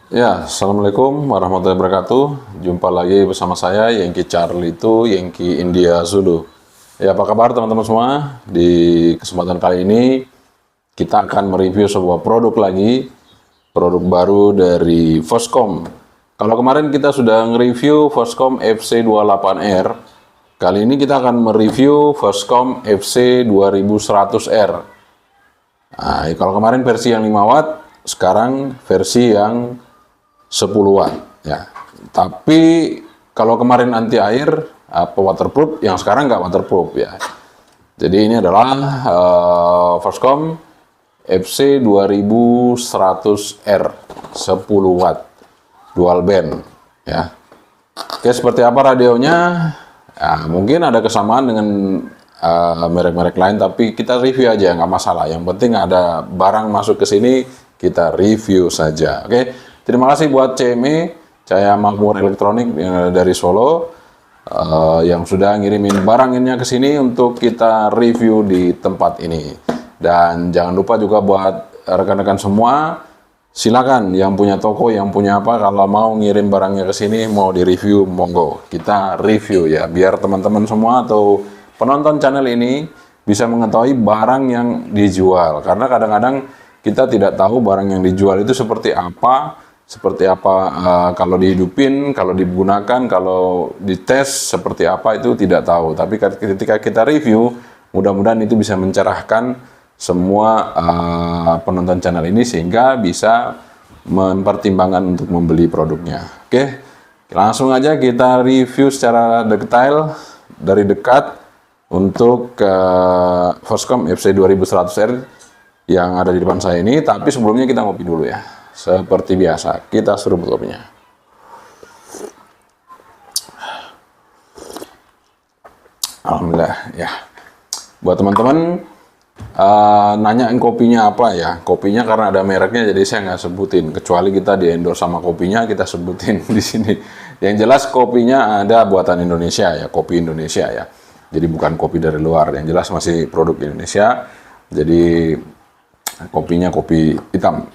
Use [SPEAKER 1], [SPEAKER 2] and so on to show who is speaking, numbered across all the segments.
[SPEAKER 1] Ya, Assalamualaikum warahmatullahi wabarakatuh. Jumpa lagi bersama saya, Yengki Charlie itu, Yengki India Zulu. Ya, apa kabar teman-teman semua? Di kesempatan kali ini, kita akan mereview sebuah produk lagi, produk baru dari Voscom. Kalau kemarin kita sudah nge-review Voscom FC28R, kali ini kita akan mereview Voscom FC2100R. Nah, kalau kemarin versi yang 5 watt, sekarang versi yang 10 watt ya. Tapi kalau kemarin anti air waterproof, yang sekarang nggak waterproof ya. Jadi ini adalah Voscom FC2100R 10 watt dual band ya. Oke, seperti apa radionya? Ya, mungkin ada kesamaan dengan merek-merek lain, tapi kita review aja, nggak masalah. Yang penting ada barang masuk ke sini, kita review saja. Oke, terima kasih buat CME, Cahaya Makmur Elektronik dari Solo, yang sudah ngirimin barangnya ke sini untuk kita review di tempat ini. Dan jangan lupa juga buat rekan-rekan semua, silakan yang punya toko, yang punya apa, kalau mau ngirim barangnya ke sini, mau di review, monggo kita review ya, biar teman-teman semua atau penonton channel ini bisa mengetahui barang yang dijual. Karena kadang-kadang kita tidak tahu barang yang dijual itu seperti apa kalau dihidupin, kalau digunakan, kalau dites seperti apa, itu tidak tahu. Tapi ketika kita review, mudah-mudahan itu bisa mencerahkan semua penonton channel ini sehingga bisa mempertimbangkan untuk membeli produknya. Oke, langsung aja kita review secara detail dari dekat untuk Voscom FC2100R yang ada di depan saya ini. Tapi sebelumnya kita ngopi dulu ya. Seperti biasa, kita seruput kopinya. Alhamdulillah ya. Buat teman-teman nanyain kopinya apa ya? Kopinya karena ada mereknya jadi saya nggak sebutin. Kecuali kita di endorse sama kopinya, kita sebutin di sini. Yang jelas kopinya ada buatan Indonesia ya, kopi Indonesia ya. Jadi bukan kopi dari luar. Yang jelas masih produk Indonesia. Jadi kopinya kopi hitam.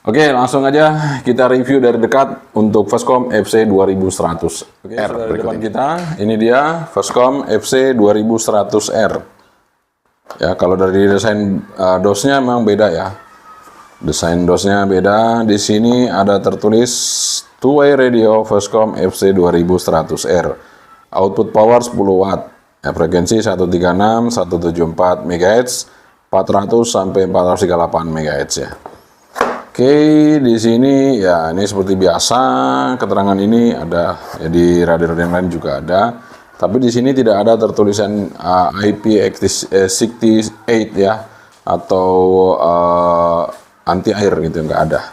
[SPEAKER 1] Oke, langsung aja kita review dari dekat untuk Voscom FC2100R. Oke, sudah di depan kita. Ini dia Voscom FC2100R. Ya, kalau dari desain dosnya memang beda ya. Desain dosnya beda. Di sini ada tertulis two-way radio Voscom FC2100R. Output power 10 watt. Ya, frekuensi 136, 174 MHz, 400 sampai 438 MHz ya. Oke, di sini ya ini seperti biasa keterangan ini ada ya, di radio-radio yang lain juga ada. Tapi di sini tidak ada tertulisan IP68 ya atau anti air gitu, nggak ada.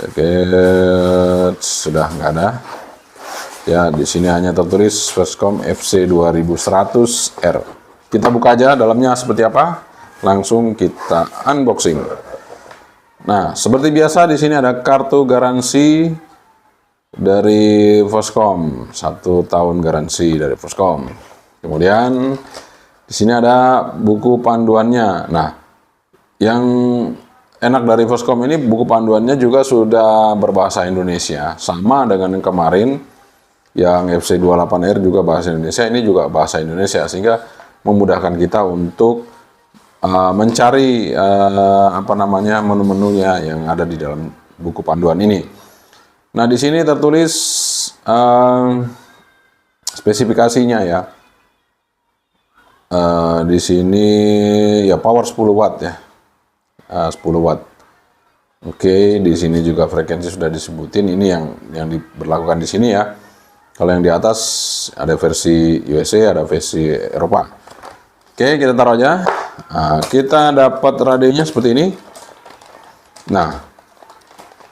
[SPEAKER 1] Oke, sudah nggak ada. Ya, di sini hanya tertulis Voscom FC2100R. Kita buka aja dalamnya seperti apa. Langsung kita unboxing. Nah, seperti biasa di sini ada kartu garansi dari Voscom, 1 tahun garansi dari Voscom. Kemudian di sini ada buku panduannya. Nah, yang enak dari Voscom ini buku panduannya juga sudah berbahasa Indonesia, sama dengan yang kemarin yang FC28R juga bahasa Indonesia, ini juga bahasa Indonesia, sehingga memudahkan kita untuk mencari menu-menunya yang ada di dalam buku panduan ini. Nah, di sini tertulis spesifikasinya ya. Di sini ya power 10 watt ya. 10 watt. Oke, di sini juga frekuensi sudah disebutin. Ini yang diberlakukan di sini ya. Kalau yang di atas ada versi USA, ada versi Eropa. Oke, kita taruh aja. Nah, kita dapat radionya seperti ini. Nah,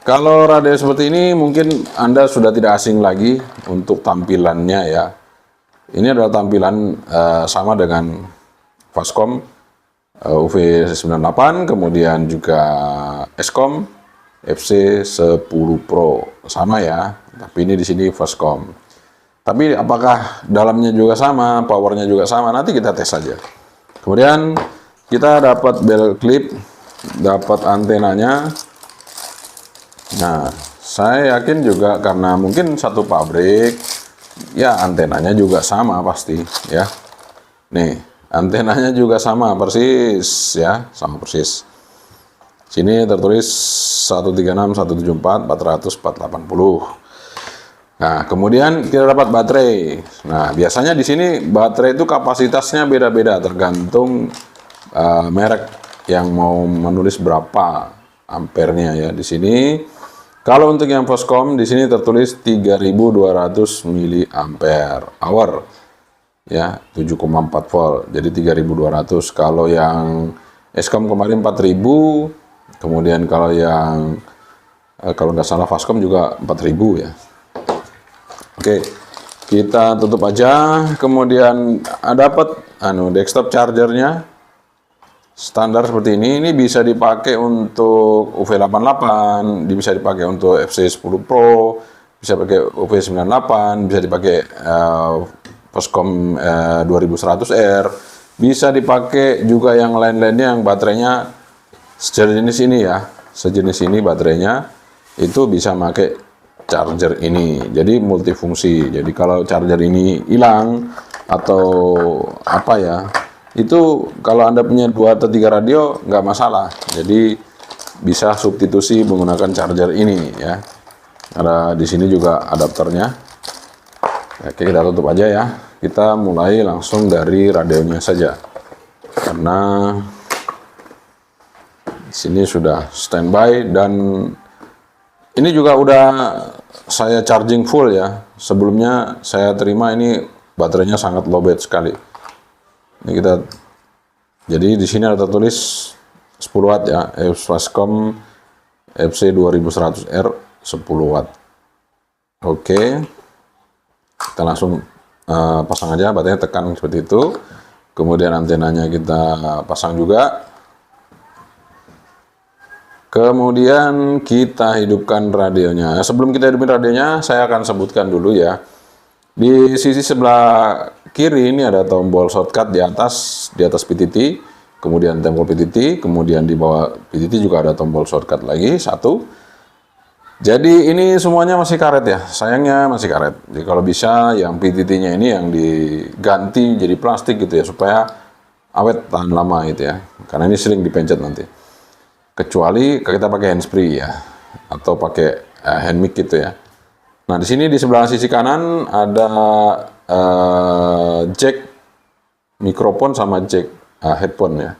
[SPEAKER 1] kalau radio seperti ini mungkin Anda sudah tidak asing lagi untuk tampilannya ya. Ini adalah tampilan sama dengan Voscom UV98, kemudian juga Escom FC10 Pro, sama ya. Tapi ini di sini Voscom. Tapi apakah dalamnya juga sama, powernya juga sama? Nanti kita tes saja. Kemudian kita dapat belt clip, dapat antenanya, Nah, saya yakin juga karena mungkin satu pabrik, ya antenanya juga sama pasti ya. Nih, antenanya juga sama persis ya, sama persis. Sini tertulis 136, 174, 400, 480. Nah, kemudian kita dapat baterai. Nah, biasanya di sini baterai itu kapasitasnya beda-beda tergantung merek yang mau menulis berapa ampernya ya. Di sini kalau untuk yang Voscom di sini tertulis 3200 mAh ya, 7,4 volt. Jadi 3200. Kalau yang Eskom kemarin 4000, kemudian kalau yang kalau nggak salah Voscom juga 4000 ya. Oke, kita tutup aja. Kemudian dapat desktop chargernya standar seperti ini. Ini bisa dipakai untuk UV88, bisa dipakai untuk FC10 Pro, bisa pakai UV98, bisa dipakai Voscom 2100R, bisa dipakai juga yang lain-lainnya yang baterainya sejenis ini ya, sejenis ini baterainya itu bisa pakai charger ini, jadi multifungsi. Jadi kalau charger ini hilang atau apa ya, itu kalau Anda punya 2 atau 3 radio nggak masalah, jadi bisa substitusi menggunakan charger ini ya. Ada di sini juga adapternya. Oke, kita tutup aja ya. Kita mulai langsung dari radionya saja, karena di sini sudah standby dan ini juga udah saya charging full ya. Sebelumnya saya terima ini baterainya sangat lowbat sekali. Ini kita, jadi di sini ada tertulis 10 watt ya, Voscom FC2100R 10 watt. Oke, kita langsung pasang aja, baterainya tekan seperti itu. Kemudian antenanya kita pasang juga. Kemudian kita hidupkan radionya. Sebelum kita hidupin radionya, saya akan sebutkan dulu ya. Di sisi sebelah kiri ini ada tombol shortcut di atas PTT, kemudian tombol PTT, kemudian di bawah PTT juga ada tombol shortcut lagi satu. Jadi ini semuanya masih karet ya, sayangnya masih karet. Jadi kalau bisa yang PTT-nya ini yang diganti jadi plastik gitu ya, supaya awet tahan lama gitu ya. Karena ini sering dipencet nanti. Kecuali kita pakai handsfree ya, atau pakai hand mic gitu ya. Nah, di sini di sebelah sisi kanan ada jack mikrofon sama jack headphone ya.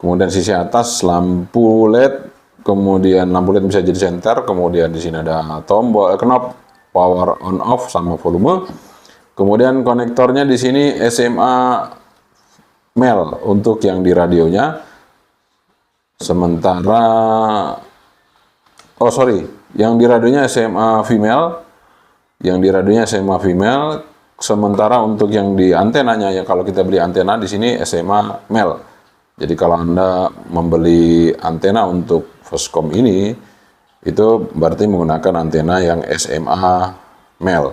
[SPEAKER 1] Kemudian sisi atas lampu LED, kemudian lampu LED bisa jadi senter, kemudian di sini ada tombol knob power on off sama volume. Kemudian konektornya di sini SMA male untuk yang di radionya. Sementara yang di radionya SMA female, sementara untuk yang di antenanya ya, kalau kita beli antena di sini SMA male. Jadi kalau Anda membeli antena untuk Voscom ini, itu berarti menggunakan antena yang SMA male.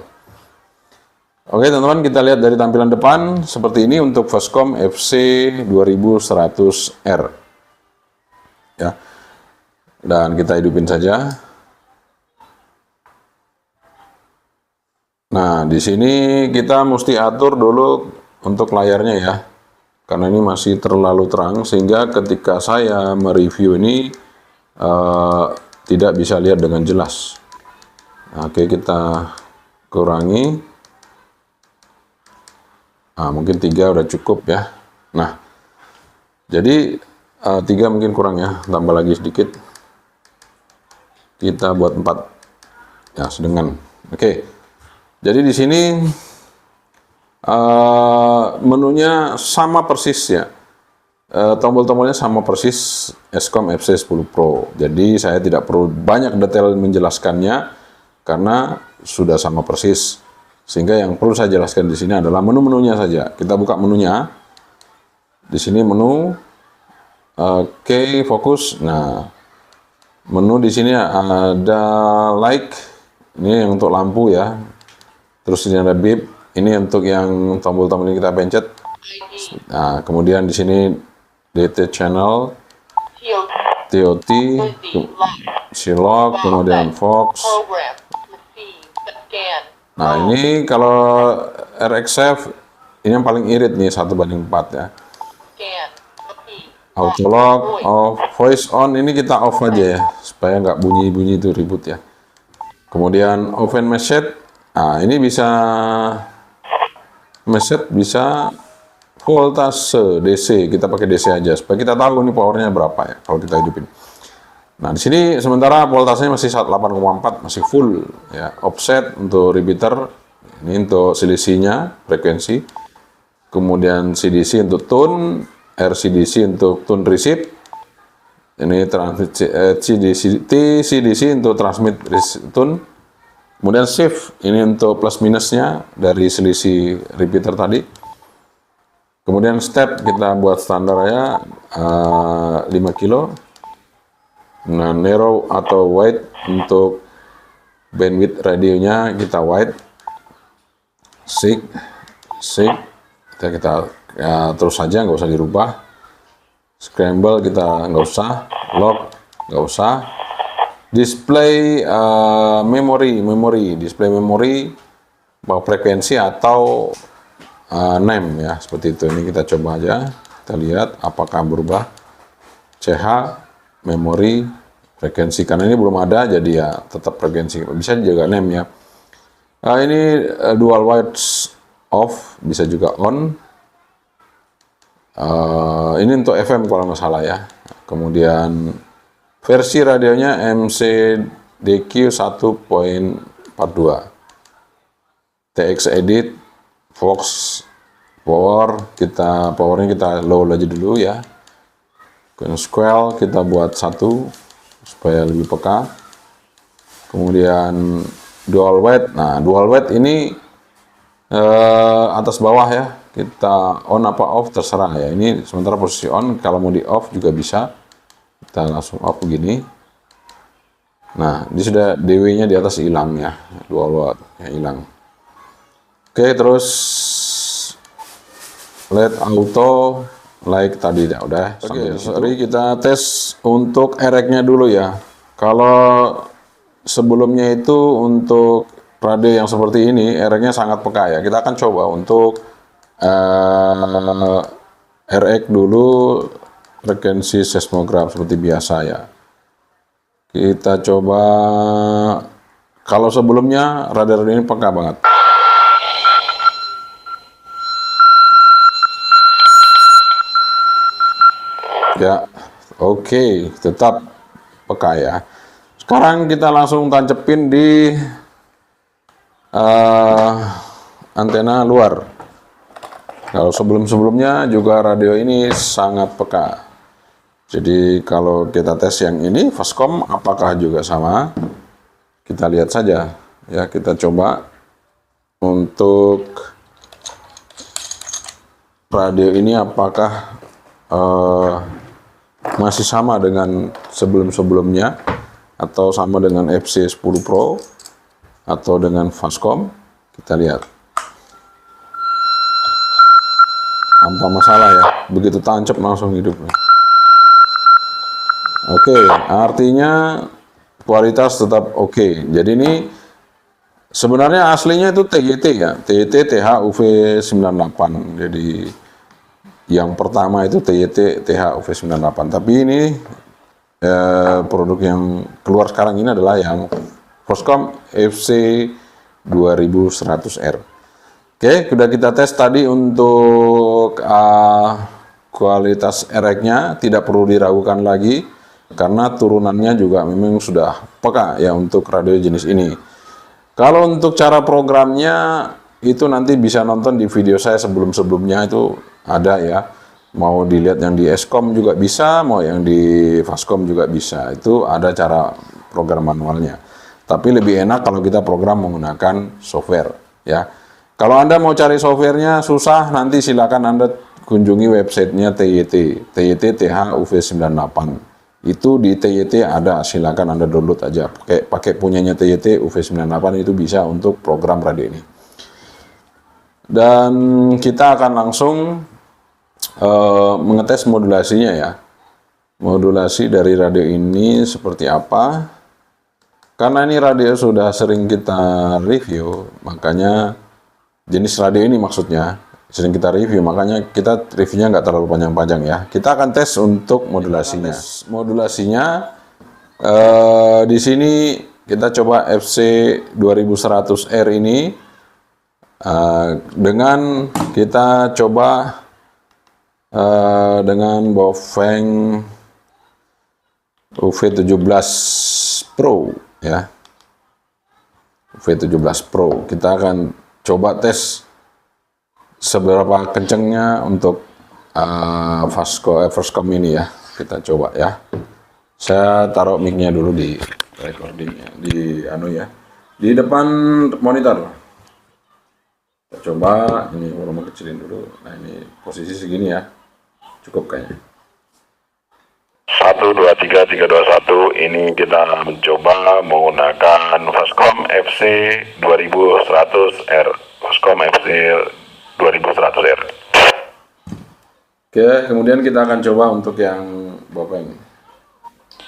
[SPEAKER 1] Oke teman-teman, kita lihat dari tampilan depan seperti ini untuk Voscom FC2100R. Ya, dan kita hidupin saja. Nah, di sini kita mesti atur dulu untuk layarnya ya, karena ini masih terlalu terang sehingga ketika saya mereview ini tidak bisa lihat dengan jelas. Oke, kita kurangi. Nah, mungkin 3 udah cukup ya. Nah, jadi 3 mungkin kurang ya, tambah lagi sedikit. Kita buat 4 ya, sedengan. Oke, jadi di sini menunya sama persis ya, tombol-tombolnya sama persis Eskom FC10 Pro. Jadi saya tidak perlu banyak detail menjelaskannya karena sudah sama persis. Sehingga yang perlu saya jelaskan di sini adalah menu-menunya saja. Kita buka menunya. Di sini menu. Oke, fokus. Nah, menu di sini ada like, ini yang untuk lampu ya. Terus ini ada beep, ini untuk yang tombol-tombol ini kita pencet. Nah, kemudian di sini DT channel, TOT, Silog, kemudian Fox. Nah, ini kalau RxSafe ini yang paling irit nih 1:4 ya. Autolock, off, voice on ini kita off aja ya, supaya nggak bunyi-bunyi itu ribut ya. Kemudian open message, nah ini bisa message bisa voltase DC, kita pakai DC aja supaya kita tahu nih powernya berapa ya kalau kita hidupin. Nah di sini sementara voltasenya masih 8,4 masih full ya. Offset untuk repeater, ini untuk selisihnya frekuensi. Kemudian CDC untuk tune, RCDC untuk tune receive, ini TCDC untuk transmit tune, kemudian shift ini untuk plus minusnya dari selisih repeater tadi. Kemudian step kita buat standar ya 5 kilo. Nah narrow atau wide untuk bandwidth radionya kita wide, sig kita ya, terus saja nggak usah dirubah. Scramble kita nggak usah, lock nggak usah. Display display memori bahwa frekuensi atau name ya seperti itu. Ini kita coba aja, kita lihat apakah berubah. CH memori frekuensi, karena ini belum ada jadi ya tetap frekuensi, bisa juga name ya. Ini dual whites off, bisa juga on. Ini untuk FM kalau nggak salah ya. Kemudian versi radionya MCDQ 1.42, TX edit, Fox powernya kita low aja dulu ya. Kemudian square kita buat 1 supaya lebih peka. Kemudian dual weight, nah dual weight ini atas bawah ya, kita on apa off terserah ya. Ini sementara posisi on, kalau mau di off juga bisa, kita langsung off begini. Nah ini sudah DW nya di atas hilang ya, dual watt ya hilang. Oke, terus LED auto like tadi ya udah. Oke, sorry kita tes untuk RX nya dulu ya. Kalau sebelumnya itu untuk radio yang seperti ini, RX-nya sangat peka ya. Kita akan coba untuk RX dulu frekuensi seismograf seperti biasa ya. Kita coba, kalau sebelumnya radar ini peka banget. Ya, oke, tetap peka ya. Sekarang kita langsung tancepin di antena luar. Kalau sebelumnya juga radio ini sangat peka. Jadi kalau kita tes yang ini Fastcom apakah juga sama? Kita lihat saja ya, kita coba untuk radio ini apakah masih sama dengan sebelumnya atau sama dengan FC10 Pro atau dengan Fastcom. Kita lihat tanpa masalah ya, begitu tancap langsung hidup. Oke, artinya kualitas tetap oke. Jadi ini sebenarnya aslinya itu TYT ya, TYT TH UV98. Jadi yang pertama itu TYT TH UV98, tapi ini produk yang keluar sekarang ini adalah yang Fastcom FC2100R. Oke, sudah kita tes tadi untuk kualitas RX-nya, tidak perlu diragukan lagi karena turunannya juga memang sudah peka ya untuk radio jenis ini. Kalau untuk cara programnya itu nanti bisa nonton di video saya sebelumnya itu ada ya. Mau dilihat yang di Eskom juga bisa, mau yang di Fastcom juga bisa. Itu ada cara program manualnya. Tapi lebih enak kalau kita program menggunakan software ya. Kalau Anda mau cari softwarenya susah, nanti silakan Anda kunjungi websitenya TYT TH UV98. Itu di TYT ada, silakan Anda download aja. Pakai punyanya TYT UV98 itu bisa untuk program radio ini. Dan kita akan langsung mengetes modulasinya ya. Modulasi dari radio ini seperti apa. Karena ini radio sudah sering kita review, makanya jenis radio ini maksudnya sering kita review, makanya kita reviewnya nggak terlalu panjang-panjang ya. Kita akan tes untuk modulasinya. Di sini kita coba FC 2100R ini dengan kita coba dengan Baofeng UV17 Pro ya. UV17 Pro. Kita akan coba tes seberapa kencengnya untuk Fastcom ini ya. Kita coba ya. Saya taruh mic-nya dulu di recordingnya, di di depan monitor. Kita coba ini volume kecilin dulu. Nah ini posisi segini ya, cukup kayaknya.
[SPEAKER 2] 1 2 3 3 2 1. Ini kita mencoba menggunakan Fastcom FC 2100R. Fastcom FC 2100R.
[SPEAKER 1] Oke, kemudian kita akan coba untuk yang Baofeng.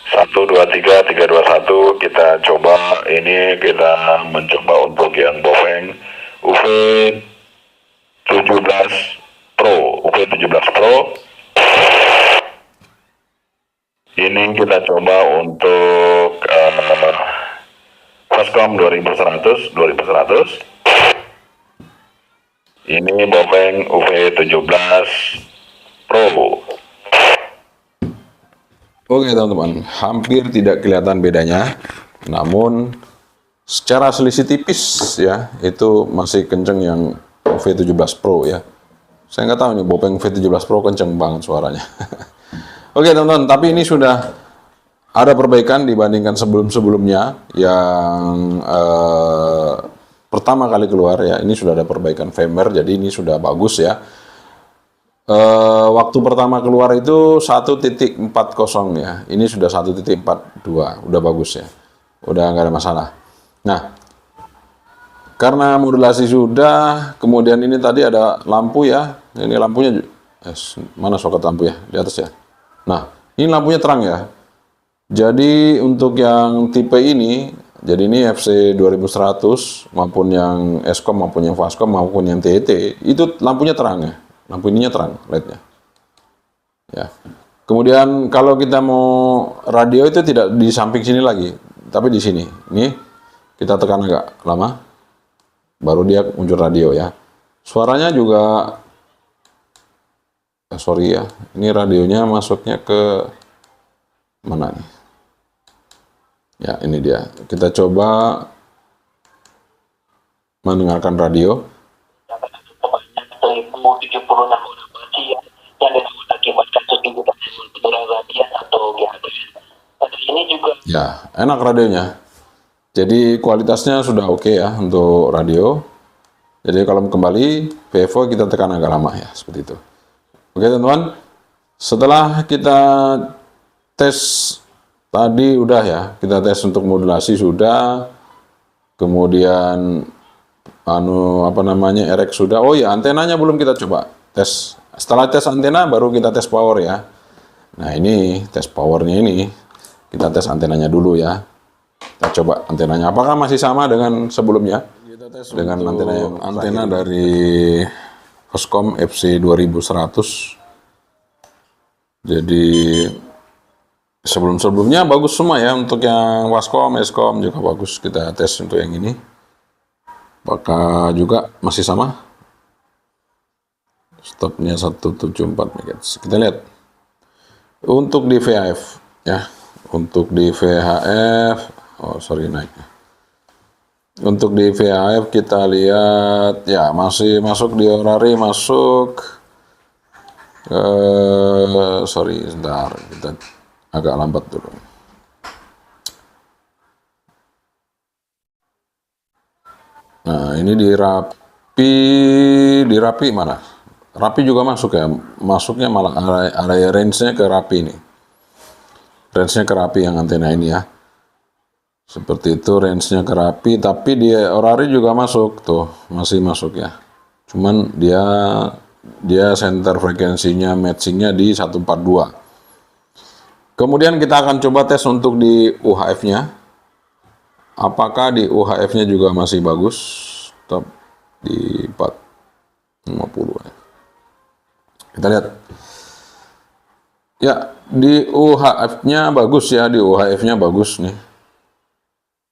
[SPEAKER 2] 1 2 3 3 2 1. Kita coba, ini kita mencoba untuk yang Baofeng UV17 Pro. UV17 Pro. Ini kita coba untuk Fastcom 2100. Ini Baofeng UV17 Pro.
[SPEAKER 1] Oke teman-teman, hampir tidak kelihatan bedanya, namun secara selisih tipis ya, itu masih kenceng yang V17 Pro ya. Saya nggak tahu nih, Baofeng V17 Pro kenceng banget suaranya. Oke teman-teman, tapi ini sudah ada perbaikan dibandingkan sebelum-sebelumnya yang pertama kali keluar ya. Ini sudah ada perbaikan firmware, jadi ini sudah bagus ya. Waktu pertama keluar itu 1.40 ya, ini sudah 1.42, udah bagus ya, udah nggak ada masalah. Nah, karena modulasi sudah, kemudian ini tadi ada lampu ya, ini lampunya, mana soket lampu ya, di atas ya. Nah, ini lampunya terang ya. Jadi untuk yang tipe ini, jadi ini FC 2100 maupun yang Escom maupun yang Fastcom maupun yang TET, itu lampunya terang ya. Lampu ininya terang, LED-nya. Ya. Kemudian kalau kita mau radio itu tidak di samping sini lagi, tapi di sini. Ini kita tekan agak lama, baru dia muncul radio ya. Suaranya juga, sorry ya, ini radionya masuknya ke mana nih? Ya ini dia. Kita coba mendengarkan radio.
[SPEAKER 3] 1076 orasi yang dilakukan akibat kasus gigitan hewan rabies atau GHBS. Pada ini juga
[SPEAKER 1] ya enak radionya, jadi kualitasnya sudah oke ya untuk radio. Jadi kalau kembali VEVO kita tekan agak lama ya, seperti itu. Oke teman-teman, setelah kita tes tadi udah ya, kita tes untuk modulasi sudah, kemudian RX sudah. Oh ya, antenanya belum kita coba tes. Setelah tes antena baru kita tes power ya. Nah ini tes powernya, ini kita tes antenanya dulu ya. Kita coba antenanya apakah masih sama dengan sebelumnya. Kita tes dengan antena dari Fastcom FC 2100. Jadi sebelumnya bagus semua ya, untuk yang Fastcom, Escom juga bagus. Kita tes untuk yang ini. Apakah juga masih sama? Stopnya 174 MHz. Kita lihat. Untuk di VHF ya. Untuk di VHF, naik. Untuk di VHF kita lihat ya masih masuk di Orari, masuk. Sebentar, kita agak lambat dulu. Nah, ini di Rapi mana? Rapi juga masuk ya. Masuknya malah area range-nya ke Rapi ini. Range-nya ke Rapi yang antena ini ya. Seperti itu range-nya ke Rapi, tapi di Orari juga masuk tuh, masih masuk ya. Cuman dia center frekuensinya matching-nya di 142. Kemudian kita akan coba tes untuk di UHF-nya. Apakah di UHF-nya juga masih bagus? Tetap di 450 ya. Kita lihat. Ya, di UHF-nya bagus ya, di UHF-nya bagus nih.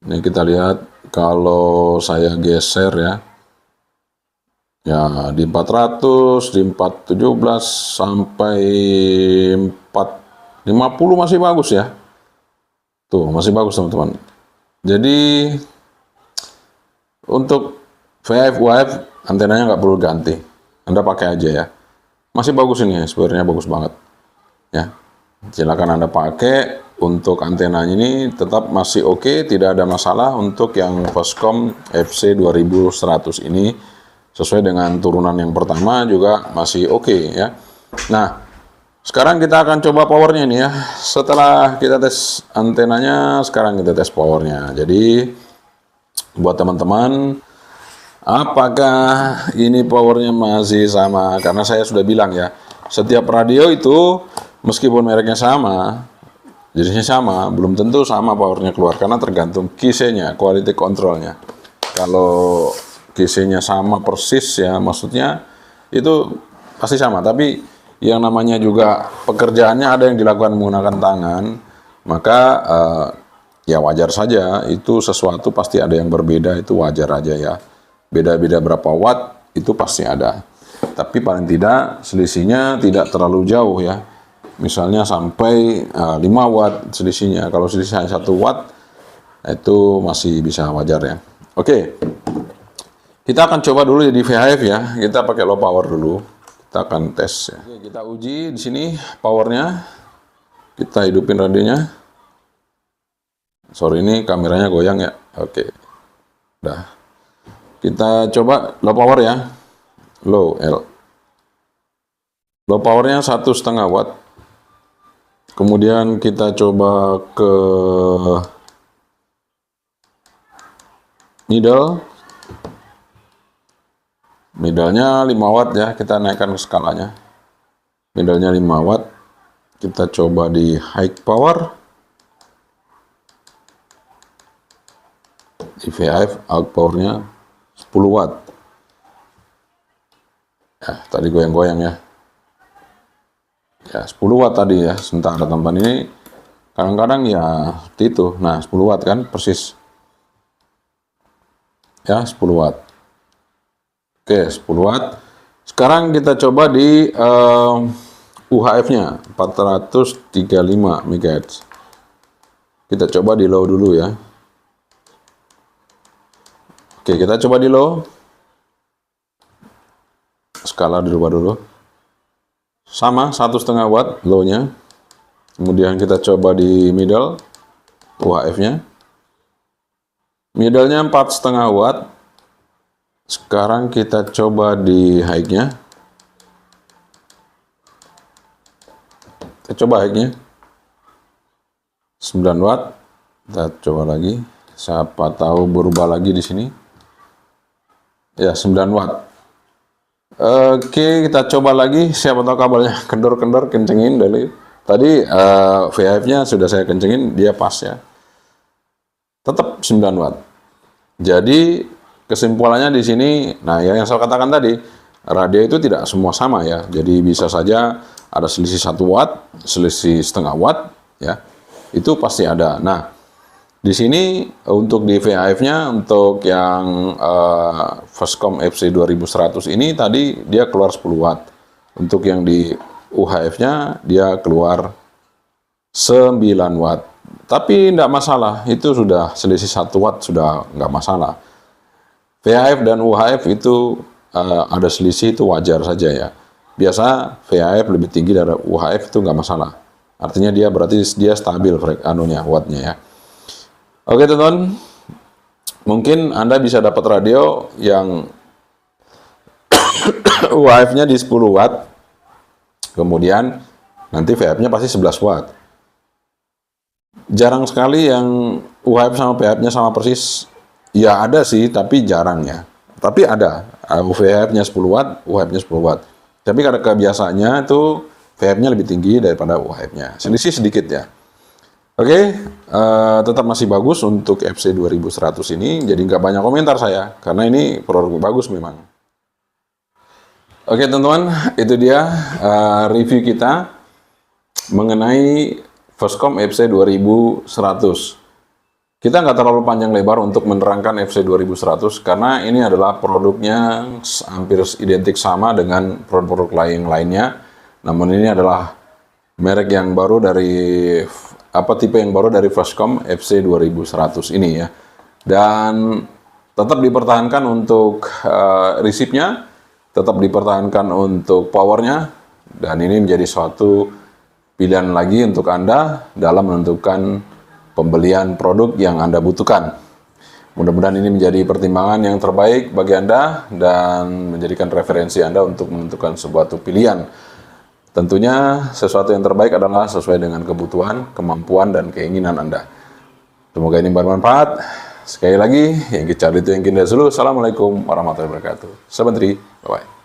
[SPEAKER 1] Ini kita lihat kalau saya geser ya. Ya, di 400, di 417 sampai 450 masih bagus ya. Tuh, masih bagus teman-teman. Jadi untuk VHF UHF antenanya nggak perlu ganti, Anda pakai aja ya. Masih bagus ini, sebenarnya bagus banget ya. Silakan Anda pakai. Untuk antenanya ini tetap masih oke, tidak ada masalah. Untuk yang Voscom FC 2100 ini sesuai dengan turunan yang pertama juga masih oke ya. Nah, sekarang kita akan coba powernya nih ya. Setelah kita tes antenanya, sekarang kita tes powernya. Jadi buat teman-teman, apakah ini powernya masih sama? Karena saya sudah bilang ya, setiap radio itu meskipun mereknya sama, jenisnya sama, belum tentu sama powernya keluar. Karena tergantung QC-nya, quality controlnya. Kalau QC-nya sama persis ya, maksudnya itu pasti sama. Tapi yang namanya juga pekerjaannya ada yang dilakukan menggunakan tangan, maka ya wajar saja, itu sesuatu pasti ada yang berbeda, itu wajar aja ya. Beda-beda berapa watt itu pasti ada. Tapi paling tidak selisihnya tidak terlalu jauh ya. Misalnya sampai 5 watt selisihnya. Kalau selisih hanya 1 watt itu masih bisa wajar ya. Oke. Kita akan coba dulu di VHF ya. Kita pakai low power dulu. Kita akan tes ya. Oke, kita uji di sini powernya. Kita hidupin radionya. Sorry, ini kameranya goyang ya. Oke. Udah. Kita coba low power ya. Low L. Low powernya 1,5 watt. Kemudian kita coba ke middle. Middle-nya 5 watt ya, kita naikkan ke skalanya. Middle-nya 5 watt. Kita coba di high power. Di VHF out power-nya 10 watt. Ya, tadi goyang-goyang ya. Ya, 10 watt tadi ya. Sementara teman ini kadang-kadang ya seperti itu. Nah, 10 watt kan persis. Ya, 10 watt. Oke, 10 watt. Sekarang kita coba di UHF-nya 435 MHz. Kita coba di low dulu ya. Oke, kita coba di low. Skala dirubah dulu. Sama 1,5 watt low-nya. Kemudian kita coba di middle UHF-nya. Middle-nya 4,5 watt. Sekarang kita coba di high-nya. Kita coba high-nya 9 watt. Kita coba lagi. Siapa tahu berubah lagi di sini. Ya, 9 watt. Oke, kita coba lagi. Siapa tahu kabelnya kendor-kendor, kencengin dari tadi. VHF-nya sudah saya kencengin, dia pas ya. Tetap 9 watt. Jadi kesimpulannya di sini, nah yang saya katakan tadi, radio itu tidak semua sama ya. Jadi bisa saja ada selisih 1 watt, selisih setengah watt ya. Itu pasti ada. Nah, di sini untuk di VHF-nya, untuk yang Voscom FC 2100 ini tadi dia keluar 10 watt. Untuk yang di UHF-nya dia keluar 9 watt. Tapi tidak masalah, itu sudah selisih 1 watt sudah nggak masalah. VHF dan UHF itu ada selisih, itu wajar saja ya. Biasa VHF lebih tinggi dari UHF itu nggak masalah. Artinya dia berarti dia stabil wattnya ya. Oke teman-teman, mungkin Anda bisa dapat radio yang UHF-nya di 10 watt, kemudian nanti VHF-nya pasti 11 watt. Jarang sekali yang UHF sama VHF-nya sama persis. Ya ada sih, tapi jarang ya. Tapi ada, VHF-nya 10 watt, UHF-nya 10 watt. Tapi karena kebiasaannya itu VHF-nya lebih tinggi daripada UHF-nya. Selisih sedikit ya. Oke, tetap masih bagus untuk FC 2100 ini, jadi nggak banyak komentar saya, karena ini produk bagus memang. Oke teman-teman, itu dia review kita mengenai Voscom FC 2100. Kita nggak terlalu panjang lebar untuk menerangkan FC 2100, karena ini adalah produknya hampir identik sama dengan produk-produk lainnya. Namun ini adalah merek yang baru dari tipe yang baru dari Voscom FC 2100 ini ya. Dan tetap dipertahankan untuk resipnya, tetap dipertahankan untuk powernya, dan ini menjadi suatu pilihan lagi untuk Anda dalam menentukan pembelian produk yang Anda butuhkan. Mudah-mudahan ini menjadi pertimbangan yang terbaik bagi Anda dan menjadikan referensi Anda untuk menentukan sebuah pilihan. Tentunya sesuatu yang terbaik adalah sesuai dengan kebutuhan, kemampuan, dan keinginan Anda. Semoga ini bermanfaat. Sekali lagi, yang kita cari itu yang kita dulu. Assalamualaikum warahmatullahi wabarakatuh. Sabantri, bye-bye.